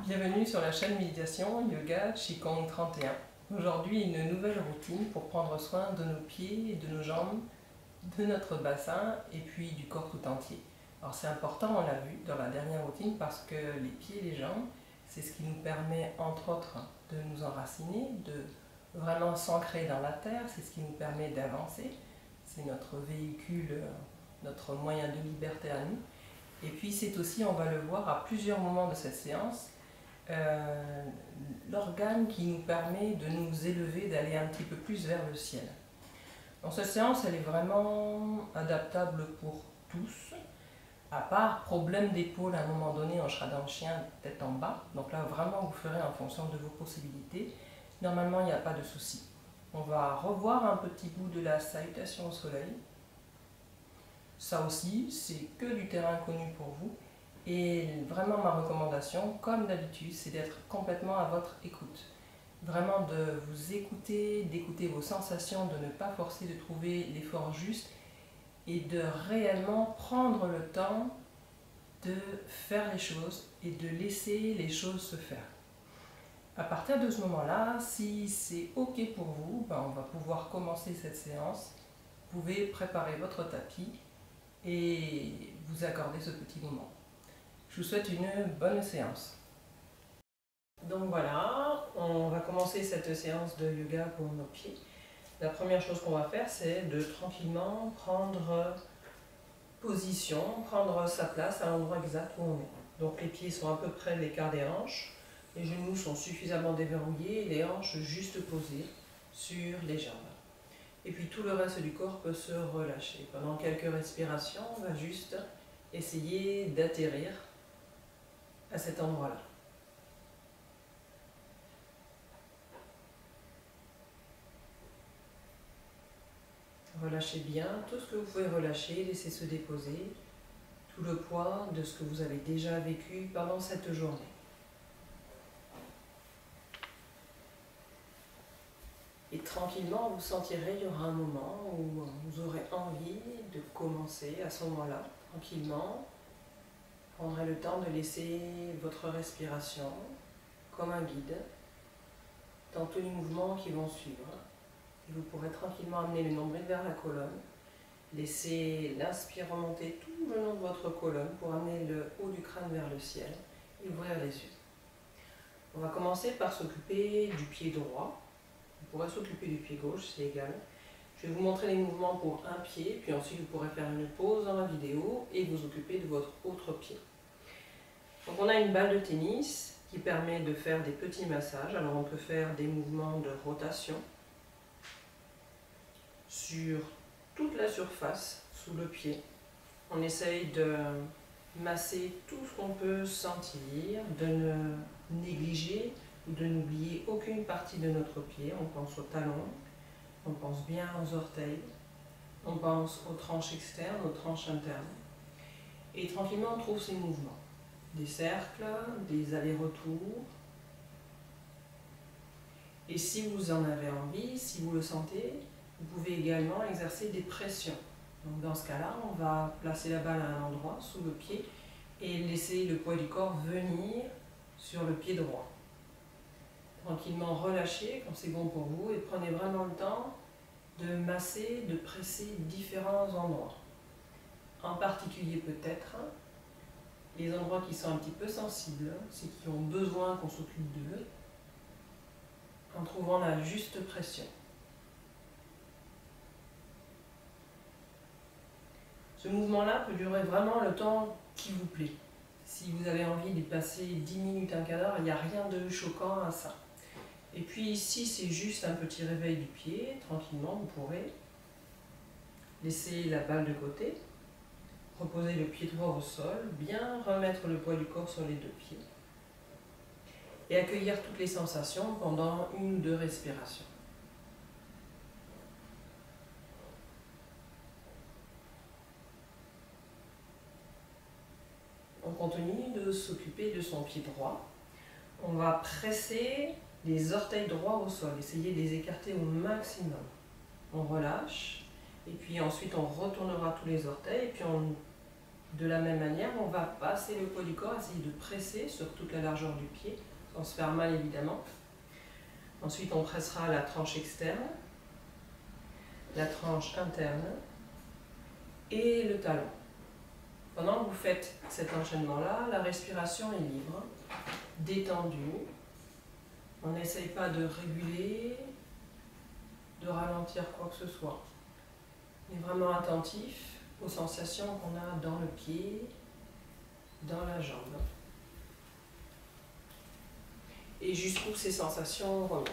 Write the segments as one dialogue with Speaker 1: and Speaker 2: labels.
Speaker 1: Bienvenue sur la chaîne Méditation Yoga Qigong 31. Aujourd'hui, une nouvelle routine pour prendre soin de nos pieds et de nos jambes, de notre bassin et puis du corps tout entier. Alors c'est important, on l'a vu dans la dernière routine, parce que les pieds et les jambes, c'est ce qui nous permet entre autres de nous enraciner, de vraiment s'ancrer dans la terre, c'est ce qui nous permet d'avancer, c'est notre véhicule, notre moyen de liberté à nous. Et puis c'est aussi, on va le voir à plusieurs moments de cette séance, l'organe qui nous permet de nous élever, d'aller un petit peu plus vers le ciel. Donc cette séance, elle est vraiment adaptable pour tous, à part problème d'épaule, à un moment donné, on sera dans le chien, tête en bas. Donc là, vraiment, vous ferez en fonction de vos possibilités. Normalement, il n'y a pas de souci. On va revoir un petit bout de la salutation au soleil. Ça aussi, c'est que du terrain connu pour vous. Et vraiment, ma recommandation, comme d'habitude, c'est d'être complètement à votre écoute. Vraiment de vous écouter, d'écouter vos sensations, de ne pas forcer, de trouver l'effort juste et de réellement prendre le temps de faire les choses et de laisser les choses se faire. À partir de ce moment-là, si c'est OK pour vous, on va pouvoir commencer cette séance. Vous pouvez préparer votre tapis et vous accorder ce petit moment. Je vous souhaite une bonne séance. Donc voilà, on va commencer cette séance de yoga pour nos pieds. La première chose qu'on va faire, c'est de tranquillement prendre position, prendre sa place à l'endroit exact où on est. Donc les pieds sont à peu près l'écart des hanches, les genoux sont suffisamment déverrouillés et les hanches juste posées sur les jambes. Et puis tout le reste du corps peut se relâcher. Pendant quelques respirations, on va juste essayer d'atterrir à cet endroit-là. Relâchez bien tout ce que vous pouvez relâcher, laissez se déposer tout le poids de ce que vous avez déjà vécu pendant cette journée. Et tranquillement, vous sentirez, il y aura un moment où vous aurez envie de commencer à ce moment-là, tranquillement. Vous prendrez le temps de laisser votre respiration comme un guide dans tous les mouvements qui vont suivre. Et vous pourrez tranquillement amener le nombril vers la colonne. Laissez l'inspire remonter tout le long de votre colonne pour amener le haut du crâne vers le ciel et ouvrir les yeux. On va commencer par s'occuper du pied droit. Vous pourrez s'occuper du pied gauche, c'est égal. Je vais vous montrer les mouvements pour un pied, puis ensuite vous pourrez faire une pause dans la vidéo et vous occuper de votre autre pied. Donc on a une balle de tennis qui permet de faire des petits massages. Alors on peut faire des mouvements de rotation sur toute la surface sous le pied. On essaye de masser tout ce qu'on peut sentir, de ne négliger ou de n'oublier aucune partie de notre pied. On pense aux talons, on pense bien aux orteils, on pense aux tranches externes, aux tranches internes. Et tranquillement on trouve ces mouvements. Des cercles, des allers-retours. Et si vous en avez envie, si vous le sentez, vous pouvez également exercer des pressions. Donc dans ce cas-là, on va placer la balle à un endroit sous le pied et laisser le poids du corps venir sur le pied droit. Tranquillement relâchez quand c'est bon pour vous et prenez vraiment le temps de masser, de presser différents endroits. En particulier peut-être les endroits qui sont un petit peu sensibles, ceux qui ont besoin qu'on s'occupe d'eux, en trouvant la juste pression. Ce mouvement-là peut durer vraiment le temps qui vous plaît. Si vous avez envie d'y passer 10 minutes, un quart d'heure, il n'y a rien de choquant à ça. Et puis si c'est juste un petit réveil du pied, tranquillement vous pourrez laisser la balle de côté, reposer le pied droit au sol, bien remettre le poids du corps sur les deux pieds et accueillir toutes les sensations pendant 1 ou 2 respirations. On continue de s'occuper de son pied droit. On va presser les orteils droits au sol, essayer de les écarter au maximum. On relâche et puis ensuite on retournera tous les orteils et puis on De la même manière, on va passer le poids du corps, essayer de presser sur toute la largeur du pied, sans se faire mal évidemment. Ensuite, on pressera la tranche externe, la tranche interne et le talon. Pendant que vous faites cet enchaînement-là, la respiration est libre, détendue. On n'essaye pas de réguler, de ralentir quoi que ce soit. On est vraiment attentif aux sensations qu'on a dans le pied, dans la jambe. Et jusqu'où ces sensations remontent.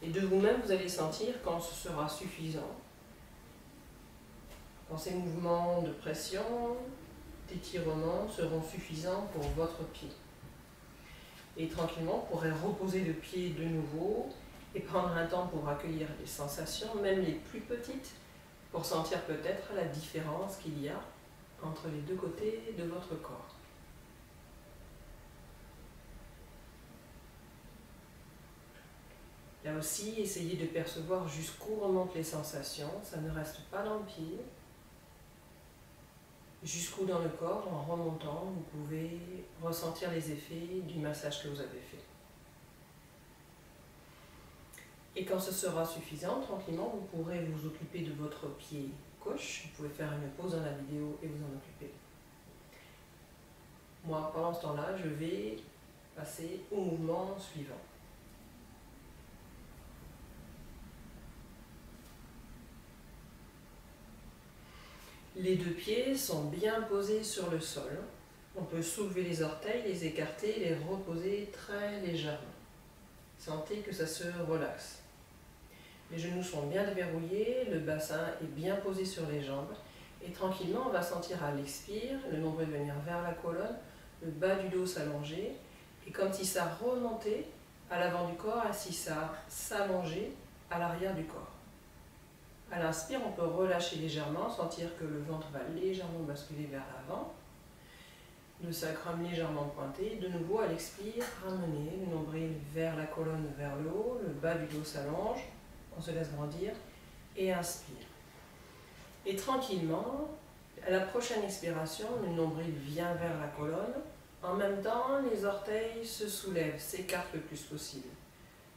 Speaker 1: Et de vous-même, vous allez sentir quand ce sera suffisant, quand ces mouvements de pression, d'étirement seront suffisants pour votre pied. Et tranquillement, vous pourrez reposer le pied de nouveau et prendre un temps pour accueillir les sensations, même les plus petites, pour sentir peut-être la différence qu'il y a entre les deux côtés de votre corps. Là aussi, essayez de percevoir jusqu'où remontent les sensations, ça ne reste pas dans le pied. Jusqu'où dans le corps, en remontant, vous pouvez ressentir les effets du massage que vous avez fait. Et quand ce sera suffisant, tranquillement, vous pourrez vous occuper de votre pied gauche. Vous pouvez faire une pause dans la vidéo et vous en occuper. Moi, pendant ce temps-là, je vais passer au mouvement suivant. Les deux pieds sont bien posés sur le sol. On peut soulever les orteils, les écarter, les reposer très légèrement. Sentez que ça se relaxe. Les genoux sont bien déverrouillés, le bassin est bien posé sur les jambes. Et tranquillement, on va sentir à l'expire, le nombril venir vers la colonne, le bas du dos s'allonger. Et comme si ça remontait à l'avant du corps et si ça s'allongeait à l'arrière du corps. À l'inspire, on peut relâcher légèrement, sentir que le ventre va légèrement basculer vers l'avant, le sacrum légèrement pointé. De nouveau, à l'expire, ramener le nombril vers la colonne, vers le haut, le bas du dos s'allonge, on se laisse grandir et inspire. Et tranquillement, à la prochaine expiration, le nombril vient vers la colonne. En même temps, les orteils se soulèvent, s'écartent le plus possible.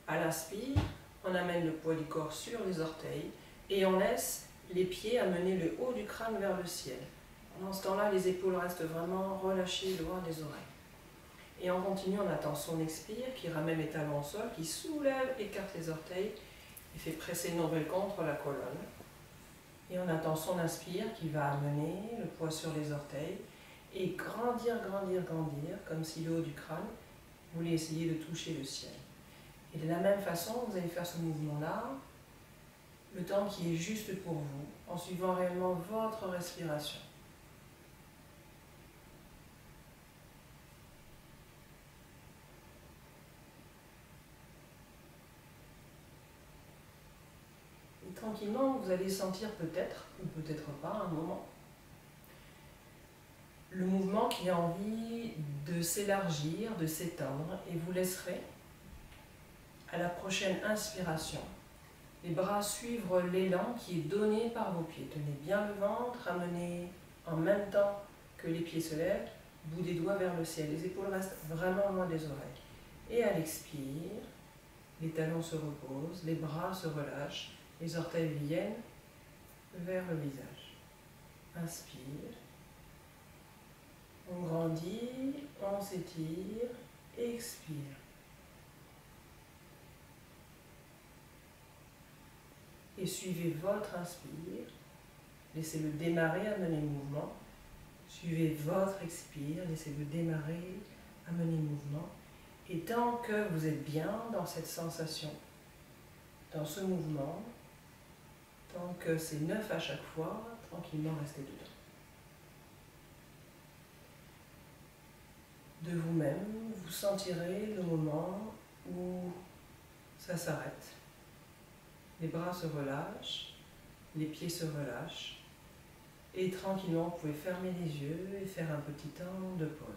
Speaker 1: À l'inspire, on amène le poids du corps sur les orteils. Et on laisse les pieds amener le haut du crâne vers le ciel. Pendant ce temps-là, les épaules restent vraiment relâchées loin des oreilles. Et on continue, on attend son expire qui ramène les talons au sol, qui soulève, écarte les orteils et fait presser le nombril contre la colonne. Et on attend son inspire qui va amener le poids sur les orteils et grandir, grandir, grandir, comme si le haut du crâne voulait essayer de toucher le ciel. Et de la même façon, vous allez faire ce mouvement-là, le temps qui est juste pour vous, en suivant réellement votre respiration. Et tranquillement, vous allez sentir peut-être, ou peut-être pas, un moment, le mouvement qui a envie de s'élargir, de s'étendre, et vous laisserez, à la prochaine inspiration, les bras suivre l'élan qui est donné par vos pieds. Tenez bien le ventre, ramenez en même temps que les pieds se lèvent, bout des doigts vers le ciel. Les épaules restent vraiment loin des oreilles. Et à l'expire, les talons se reposent, les bras se relâchent, les orteils viennent vers le visage. Inspire. On grandit, on s'étire, expire. Et suivez votre inspire, laissez-le démarrer, amener le mouvement. Suivez votre expire, laissez-le démarrer, amener le mouvement. Et tant que vous êtes bien dans cette sensation, dans ce mouvement, tant que c'est neuf à chaque fois, tranquillement restez dedans. De vous-même, vous sentirez le moment où ça s'arrête. Les bras se relâchent, les pieds se relâchent et tranquillement vous pouvez fermer les yeux et faire un petit temps de pause.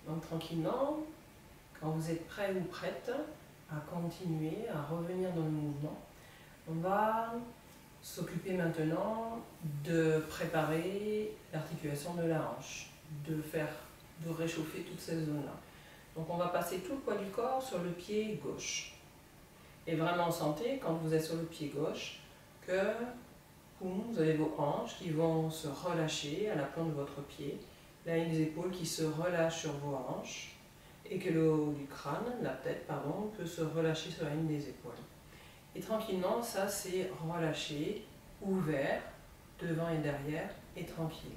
Speaker 1: Donc tranquillement, quand vous êtes prêt ou prête, à continuer, à revenir dans le mouvement. On va s'occuper maintenant de préparer l'articulation de la hanche, de réchauffer toutes ces zones-là. Donc on va passer tout le poids du corps sur le pied gauche. Et vraiment sentez, quand vous êtes sur le pied gauche, que vous avez vos hanches qui vont se relâcher à la plante de votre pied, la ligne des épaules qui se relâche sur vos hanches, et que le haut du crâne, la tête, pardon, peut se relâcher sur la ligne des épaules. Et tranquillement, ça c'est relâché, ouvert, devant et derrière, et tranquille.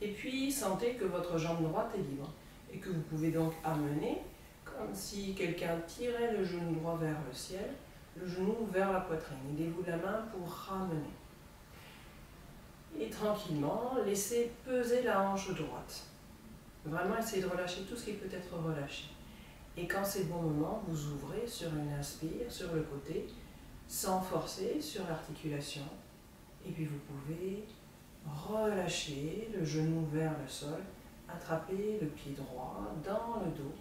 Speaker 1: Et puis, sentez que votre jambe droite est libre, et que vous pouvez donc amener, comme si quelqu'un tirait le genou droit vers le ciel, le genou vers la poitrine. Aidez-vous de la main pour ramener. Et tranquillement, laissez peser la hanche droite. Vraiment, essayez de relâcher tout ce qui peut être relâché. Et quand c'est le bon moment, vous ouvrez sur une inspire, sur le côté, sans forcer, sur l'articulation. Et puis vous pouvez relâcher le genou vers le sol, attraper le pied droit dans le dos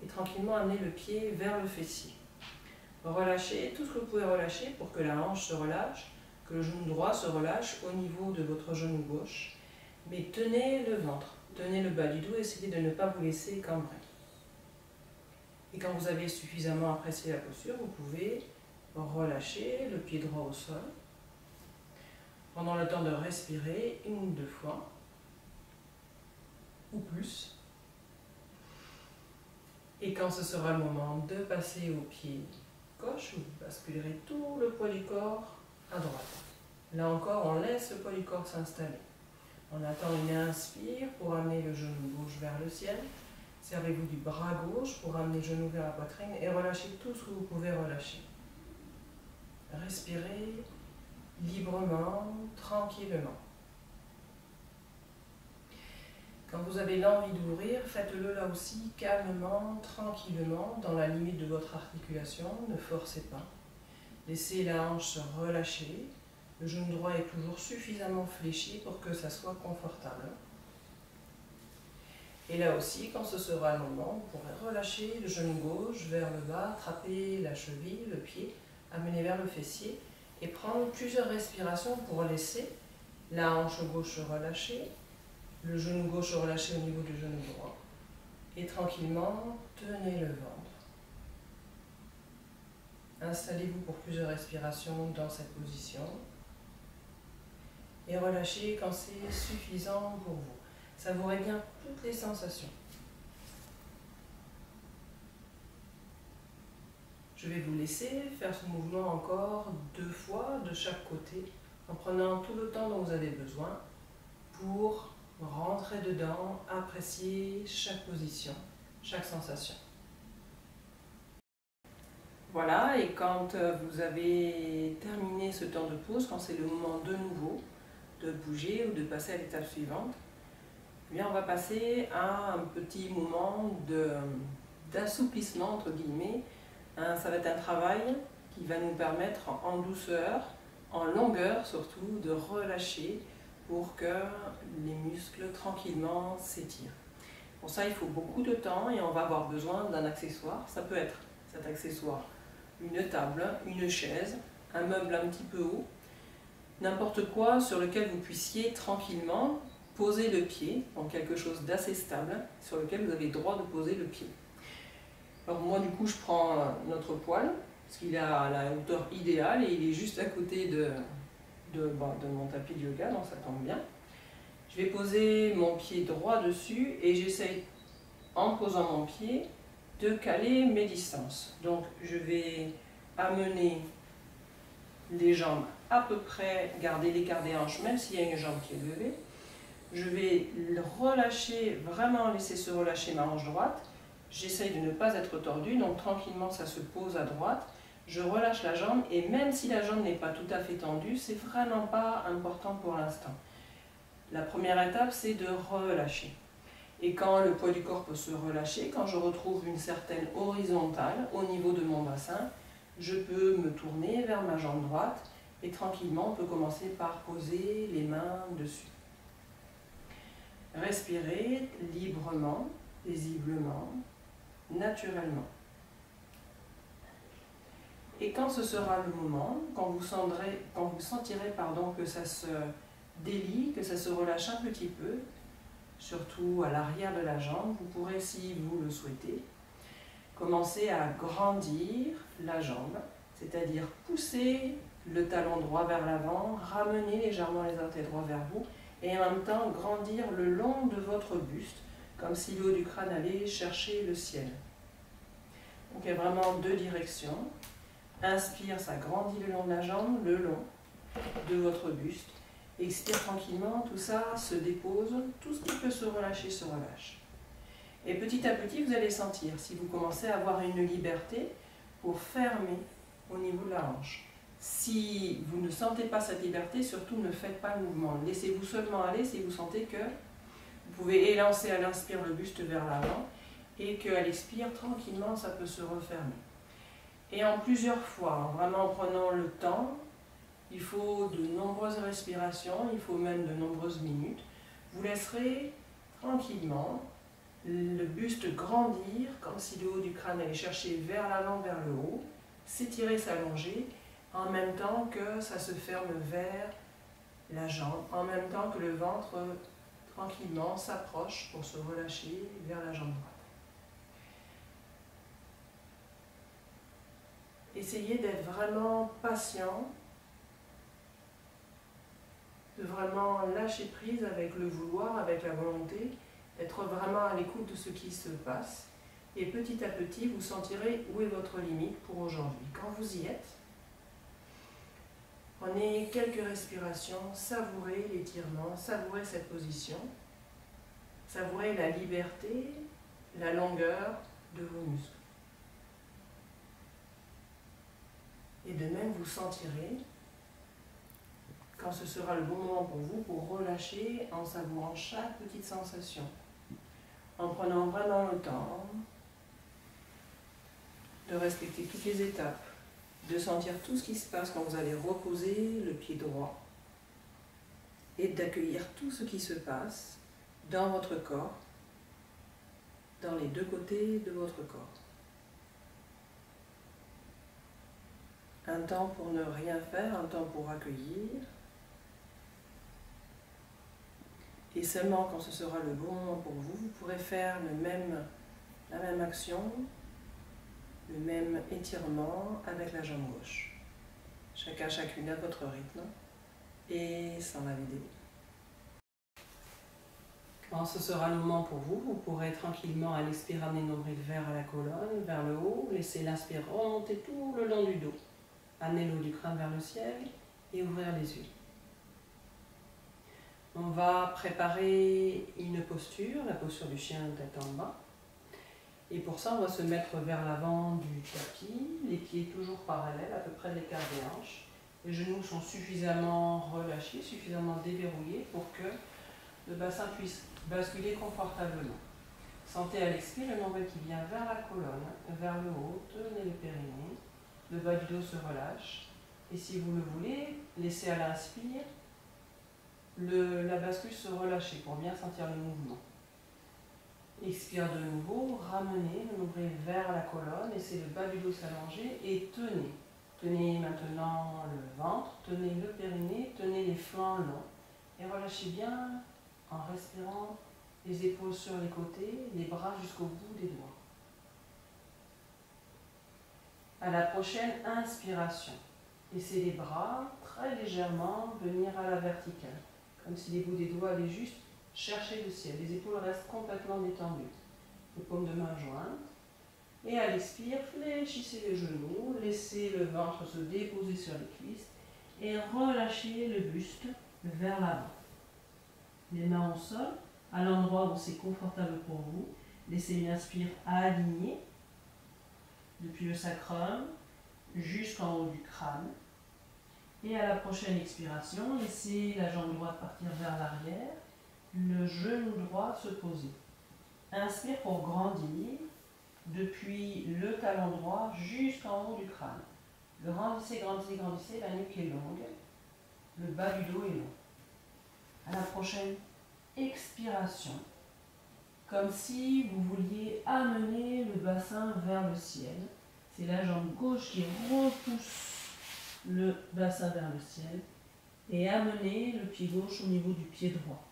Speaker 1: et tranquillement amener le pied vers le fessier. Relâchez tout ce que vous pouvez relâcher pour que la hanche se relâche, que le genou droit se relâche au niveau de votre genou gauche. Mais tenez le ventre, tenez le bas du dos, essayez de ne pas vous laisser cambrer. Et quand vous avez suffisamment apprécié la posture, vous pouvez relâcher le pied droit au sol. Pendant le temps de respirer, 1 ou 2 fois, ou plus. Et quand ce sera le moment de passer au pied gauche, vous basculerez tout le poids du corps à droite. Là encore, on laisse le poids du corps s'installer. On attend une inspire pour amener le genou gauche vers le ciel. Servez-vous du bras gauche pour amener le genou vers la poitrine et relâchez tout ce que vous pouvez relâcher. Respirez librement, tranquillement. Quand vous avez l'envie d'ouvrir, faites-le là aussi calmement, tranquillement, dans la limite de votre articulation, ne forcez pas. Laissez la hanche se relâcher, le genou droit est toujours suffisamment fléchi pour que ça soit confortable. Et là aussi, quand ce sera le moment, vous pourrez relâcher le genou gauche vers le bas, attraper la cheville, le pied, amener vers le fessier et prendre plusieurs respirations pour laisser la hanche gauche se relâcher, le genou gauche relâché au niveau du genou droit. Et tranquillement, tenez le ventre. Installez-vous pour plusieurs respirations dans cette position. Et relâchez quand c'est suffisant pour vous. Savourez bien toutes les sensations. Je vais vous laisser faire ce mouvement encore 2 fois de chaque côté, en prenant tout le temps dont vous avez besoin pour rentrer dedans, apprécier chaque position, chaque sensation. Voilà, et quand vous avez terminé ce temps de pause, quand c'est le moment de nouveau de bouger ou de passer à l'étape suivante, eh bien on va passer à un petit moment d'assouplissement, entre guillemets. Ça va être un travail qui va nous permettre en douceur, en longueur surtout, de relâcher pour que les muscles tranquillement s'étirent. Pour ça, il faut beaucoup de temps et on va avoir besoin d'un accessoire. Ça peut être cet accessoire, une table, une chaise, un meuble un petit peu haut, n'importe quoi sur lequel vous puissiez tranquillement poser le pied, donc quelque chose d'assez stable, sur lequel vous avez le droit de poser le pied. Alors moi du coup je prends notre poêle, parce qu'il est à la hauteur idéale et il est juste à côté de mon tapis de yoga, donc ça tombe bien. Je vais poser mon pied droit dessus et j'essaye, en posant mon pied, de caler mes distances. Donc je vais amener les jambes à peu près, garder l'écart des hanches même s'il y a une jambe qui est levée. Je vais relâcher, vraiment laisser se relâcher ma hanche droite. J'essaye de ne pas être tordu, donc tranquillement ça se pose à droite. Je relâche la jambe et même si la jambe n'est pas tout à fait tendue, c'est vraiment pas important pour l'instant. La première étape, c'est de relâcher. Et quand le poids du corps peut se relâcher, quand je retrouve une certaine horizontale au niveau de mon bassin, je peux me tourner vers ma jambe droite et tranquillement on peut commencer par poser les mains dessus. Respirez librement, paisiblement, naturellement. Et quand ce sera le moment, quand vous sentirez que ça se délie, que ça se relâche un petit peu, surtout à l'arrière de la jambe, vous pourrez, si vous le souhaitez, commencer à grandir la jambe, c'est-à-dire pousser le talon droit vers l'avant, ramener légèrement les orteils-droits vers vous et en même temps grandir le long de votre buste, comme si le haut du crâne allait chercher le ciel. Donc il y a vraiment deux directions. Inspire, ça grandit le long de la jambe, le long de votre buste. Expire tranquillement, tout ça se dépose, tout ce qui peut se relâcher se relâche. Et petit à petit, vous allez sentir si vous commencez à avoir une liberté pour fermer au niveau de la hanche. Si vous ne sentez pas cette liberté, surtout ne faites pas le mouvement. Laissez-vous seulement aller si vous sentez que vous pouvez élancer à l'inspire le buste vers l'avant et qu'à l'expire, tranquillement, ça peut se refermer. Et en plusieurs fois, vraiment en prenant le temps, il faut de nombreuses respirations, il faut même de nombreuses minutes. Vous laisserez tranquillement le buste grandir, comme si le haut du crâne allait chercher vers l'avant, vers le haut, s'étirer, s'allonger, en même temps que ça se ferme vers la jambe, en même temps que le ventre tranquillement s'approche pour se relâcher vers la jambe droite. Essayez d'être vraiment patient, de vraiment lâcher prise avec le vouloir, avec la volonté, être vraiment à l'écoute de ce qui se passe. Et petit à petit, vous sentirez où est votre limite pour aujourd'hui. Quand vous y êtes, prenez quelques respirations, savourez l'étirement, savourez cette position, savourez la liberté, la longueur de vos muscles. Et de même, vous sentirez, quand ce sera le bon moment pour vous, pour relâcher en savourant chaque petite sensation. En prenant vraiment le temps de respecter toutes les étapes, de sentir tout ce qui se passe quand vous allez reposer le pied droit et d'accueillir tout ce qui se passe dans votre corps, dans les deux côtés de votre corps. Un temps pour ne rien faire, un temps pour accueillir. Et seulement quand ce sera le bon moment pour vous, vous pourrez faire la même action, le même étirement avec la jambe gauche. Chacune à votre rythme et sans la vider. Quand ce sera le moment pour vous, vous pourrez tranquillement à l'expire amener le nombril vers la colonne, vers le haut, laisser l'inspire remonter tout le long du dos. Amener le haut du crâne vers le ciel et ouvrir les yeux. On va préparer une posture, la posture du chien tête en bas. Et pour ça, on va se mettre vers l'avant du tapis, les pieds toujours parallèles, à peu près de l'écart des hanches. Les genoux sont suffisamment relâchés, suffisamment déverrouillés pour que le bassin puisse basculer confortablement. Sentez à l'expire le nombril qui vient vers la colonne, vers le haut, tenez le périnée. Le bas du dos se relâche. Et si vous le voulez, laissez à l'inspire la bascule se relâcher pour bien sentir le mouvement. Expire de nouveau, ramenez le nombril vers la colonne, laissez le bas du dos s'allonger et tenez. Tenez maintenant le ventre, tenez le périnée, tenez les flancs longs et relâchez bien en respirant les épaules sur les côtés, les bras jusqu'au bout des doigts. À la prochaine inspiration, laissez les bras très légèrement venir à la verticale, comme si les bouts des doigts allaient juste chercher le ciel. Les épaules restent complètement détendues. Les paumes de main jointes. Et à l'expire, fléchissez les genoux, laissez le ventre se déposer sur les cuisses et relâchez le buste vers l'avant. Les mains au sol, à l'endroit où c'est confortable pour vous. Laissez l'inspire aligner depuis le sacrum jusqu'en haut du crâne. Et à la prochaine expiration, laissez la jambe droite partir vers l'arrière, le genou droit se poser. Inspire pour grandir depuis le talon droit jusqu'en haut du crâne. Grandissez, grandissez, grandissez, la nuque est longue, le bas du dos est long. À la prochaine expiration, comme si vous vouliez amener le bassin vers le ciel,
Speaker 2: C'est la jambe gauche qui repousse le bassin vers le ciel et amenez le pied gauche au niveau du pied droit.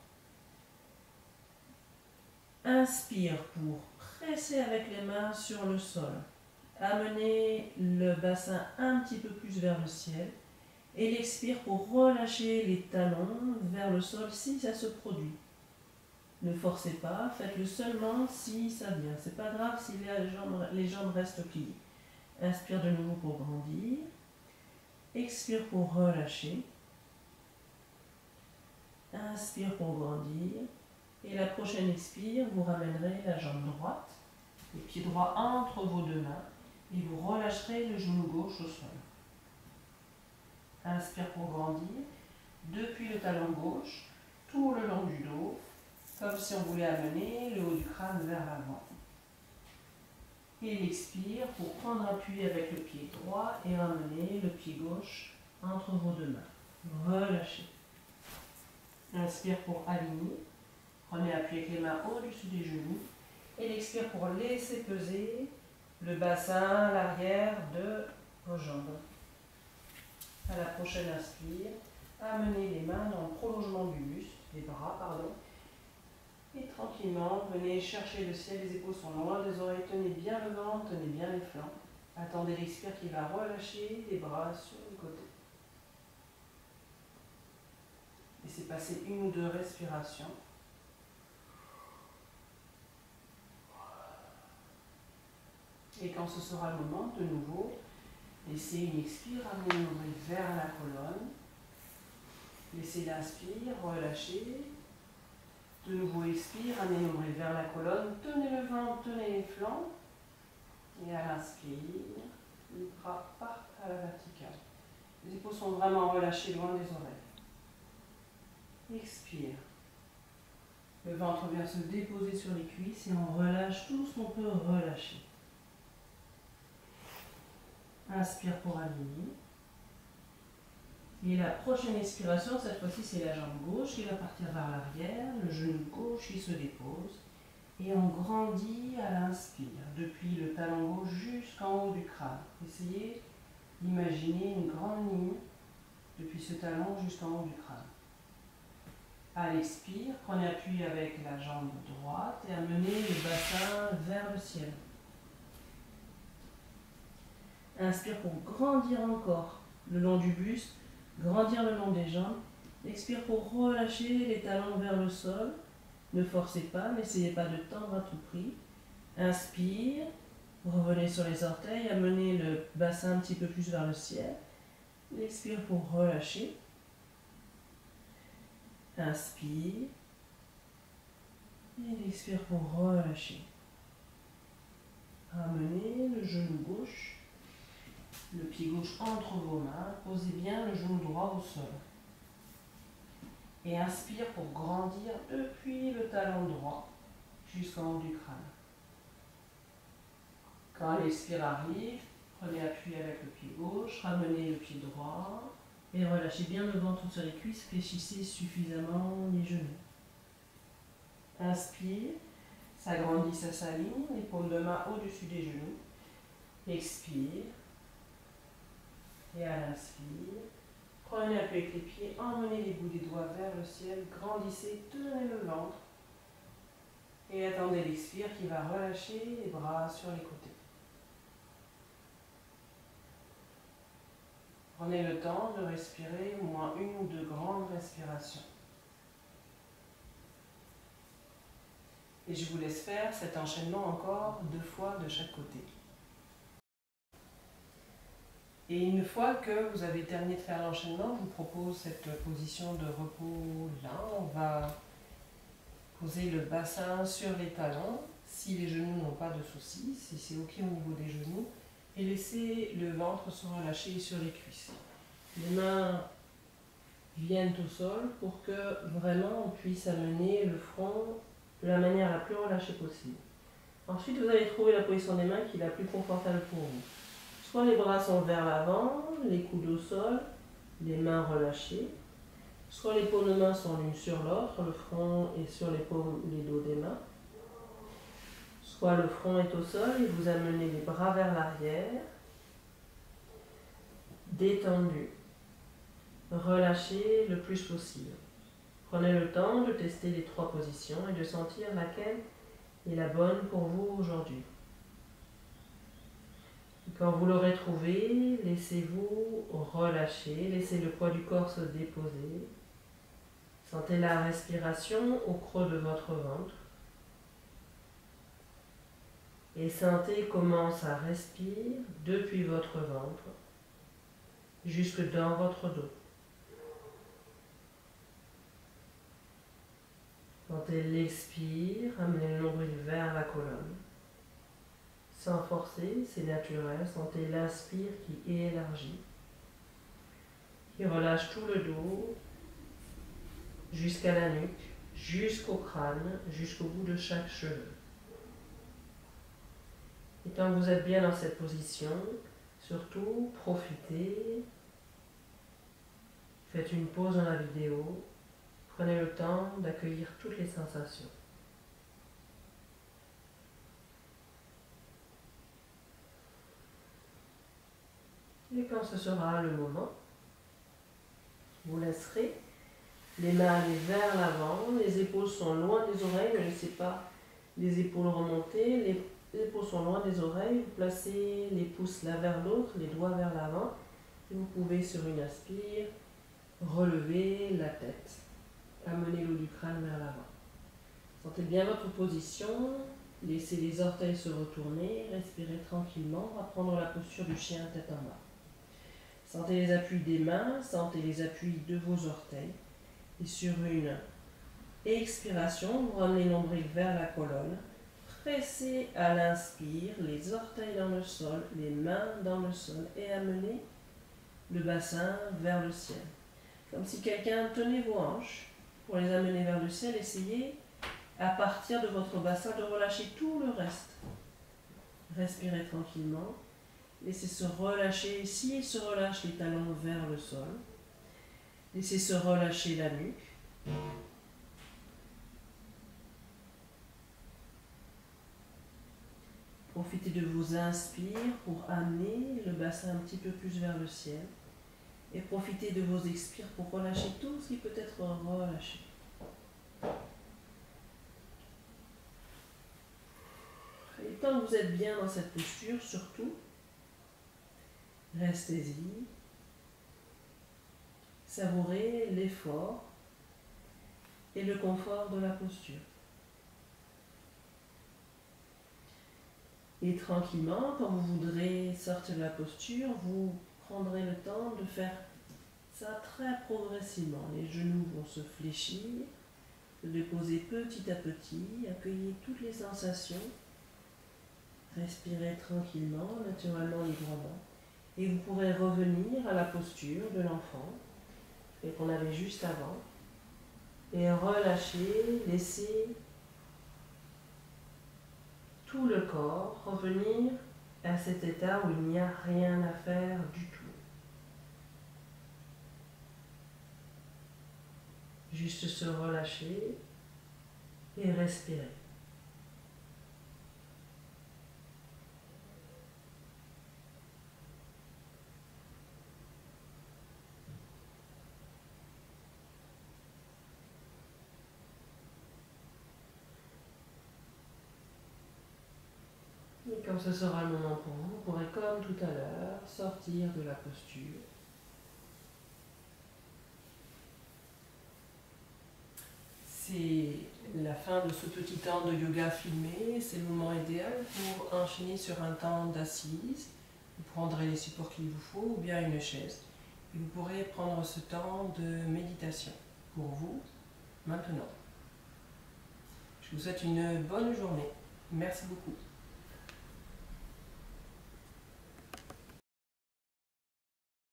Speaker 2: Inspire pour presser avec les mains sur le sol. Amenez le bassin un petit peu plus vers le ciel. Et l'expire pour relâcher les talons vers le sol si ça se produit. Ne forcez pas, faites-le seulement si ça vient. C'est pas grave si les jambes restent pliées. Inspire de nouveau pour grandir. Expire pour relâcher. Inspire pour grandir. Et la prochaine expire, vous ramènerez la jambe droite, le pied droit entre vos deux mains et vous relâcherez le genou gauche au sol. Inspire pour grandir, depuis le talon gauche, tout le long du dos, comme si on voulait amener le haut du crâne vers l'avant. Et l'expire pour prendre appui avec le pied droit et ramener le pied gauche entre vos deux mains. Relâchez. Inspire pour aligner. Prenez appui avec les mains au-dessus des genoux. Et l'expire pour laisser peser le bassin, l'arrière de vos jambes. À la prochaine inspire, amenez les mains dans le prolongement du buste, des bras, pardon. Et tranquillement, venez chercher le ciel, les épaules sont loin des oreilles, tenez bien le ventre, tenez bien les flancs. Attendez l'expire qui va relâcher les bras sur les côtés. Laissez passer une ou deux respirations. Et quand ce sera le moment, de nouveau, laissez une expire, amenez le nombril vers la colonne. Laissez l'inspire, relâchez. De nouveau expire, amenez le nombril vers la colonne. Tenez le ventre, tenez les flancs. Et à l'inspire, les bras partent à la verticale. Les épaules sont vraiment relâchées loin des oreilles. Expire. Le ventre vient se déposer sur les cuisses et on relâche tout ce qu'on peut relâcher. Inspire pour aligner. Et la prochaine expiration, cette fois-ci, c'est la jambe gauche qui va partir vers l'arrière, le genou gauche qui se dépose. Et on grandit à l'inspire, depuis le talon gauche jusqu'en haut du crâne. Essayez d'imaginer une grande ligne depuis ce talon jusqu'en haut du crâne. À l'expire, prenez appui avec la jambe droite et amenez le bassin vers le ciel. Inspire pour grandir encore le long du buste, grandir le long des jambes. Expire pour relâcher les talons vers le sol. Ne forcez pas, n'essayez pas de tendre à tout prix. Inspire, revenez sur les orteils, amenez le bassin un petit peu plus vers le ciel. Expire pour relâcher. Inspire. Et expire pour relâcher. Ramenez le genou gauche, le pied gauche entre vos mains. Posez bien le genou droit au sol. Et inspire pour grandir depuis le talon droit jusqu'en haut du crâne. Quand l'expire arrive, prenez appui avec le pied gauche, ramenez le pied droit et relâchez bien le ventre sur les cuisses, fléchissez suffisamment les genoux. Inspire, s'agrandit, ça s'aligne, les paumes de main au-dessus des genoux. Expire. Et à l'inspire, prenez appui avec les pieds, emmenez les bouts des doigts vers le ciel, grandissez, tenez le ventre. Et attendez l'expire qui va relâcher les bras sur les côtés. Prenez le temps de respirer au moins une ou deux grandes respirations. Et je vous laisse faire cet enchaînement encore 2 fois de chaque côté. Et une fois que vous avez terminé de faire l'enchaînement, je vous propose cette position de repos là. On va poser le bassin sur les talons, si les genoux n'ont pas de soucis, si c'est ok au niveau des genoux, et laisser le ventre se relâcher sur les cuisses. Les mains viennent au sol pour que vraiment on puisse amener le front de la manière la plus relâchée possible. Ensuite, vous allez trouver la position des mains qui est la plus confortable pour vous. Soit les bras sont vers l'avant, les coudes au sol, les mains relâchées. Soit les paumes de main sont l'une sur l'autre, le front est sur les paumes, les dos des mains. Soit le front est au sol et vous amenez les bras vers l'arrière
Speaker 3: détendu. Relâchez le plus possible. Prenez le temps de tester les 3 positions et de sentir laquelle est la bonne pour vous aujourd'hui. Quand vous l'aurez trouvé, laissez-vous relâcher, laissez le poids du corps se déposer. Sentez la respiration au creux de votre ventre. Et sentez comment ça respire depuis votre ventre jusque dans votre dos. Sentez l'expire, amenez le nombril vers la colonne. Sans forcer, c'est naturel. Sentez l'inspire qui élargit, qui relâche tout le dos, jusqu'à la nuque, jusqu'au crâne, jusqu'au bout de chaque cheveu. Et tant que vous êtes bien dans cette position, surtout profitez, faites une pause dans la vidéo, prenez le temps d'accueillir toutes les sensations. Et quand ce sera le moment, vous laisserez les mains aller vers l'avant, les épaules sont loin des oreilles, ne laissez pas les épaules remonter, les épaules sont loin des oreilles, vous placez les pouces l'un vers l'autre, les doigts vers l'avant, et vous pouvez sur une inspire relever la tête, amener le haut du crâne vers l'avant. Sentez bien votre position, laissez les orteils se retourner, respirez tranquillement, on va prendre la posture du chien tête en bas. Sentez les appuis des mains, sentez les appuis de vos orteils. Et sur une expiration, vous ramenez le nombril vers la colonne. Pressez à l'inspire, les orteils dans le sol, les mains dans le sol et amenez le bassin vers le ciel. Comme si quelqu'un tenait vos hanches pour les amener vers le ciel. Essayez à partir de votre bassin de relâcher tout le reste. Respirez tranquillement. Laissez se relâcher, s'il se relâche les talons vers le sol. Laissez se relâcher la nuque. Profitez de vos inspires pour amener le bassin un petit peu plus vers le ciel. Et profitez de vos expires pour relâcher tout ce qui peut être relâché. Et tant que vous êtes bien dans cette posture, surtout, restez-y. Savourez l'effort et le confort de la posture. Et tranquillement, quand vous voudrez sortir de la posture, vous prendrez le temps de faire ça très progressivement. Les genoux vont se fléchir, se déposer petit à petit, accueillez toutes les sensations, respirez tranquillement, naturellement, librement. Et vous pourrez revenir à la posture de l'enfant qu'on avait juste avant et relâcher, laisser tout le corps revenir à cet état où il n'y a rien à faire du tout. Juste se relâcher et respirer. Et quand ce sera le moment pour vous, vous pourrez, comme tout à l'heure, sortir de la posture. C'est la fin de ce petit temps de yoga filmé. C'est le moment idéal pour enchaîner sur un temps d'assise. Vous prendrez les supports qu'il vous faut ou bien une chaise. Et vous pourrez prendre ce temps de méditation pour vous maintenant. Je vous souhaite une bonne journée. Merci beaucoup.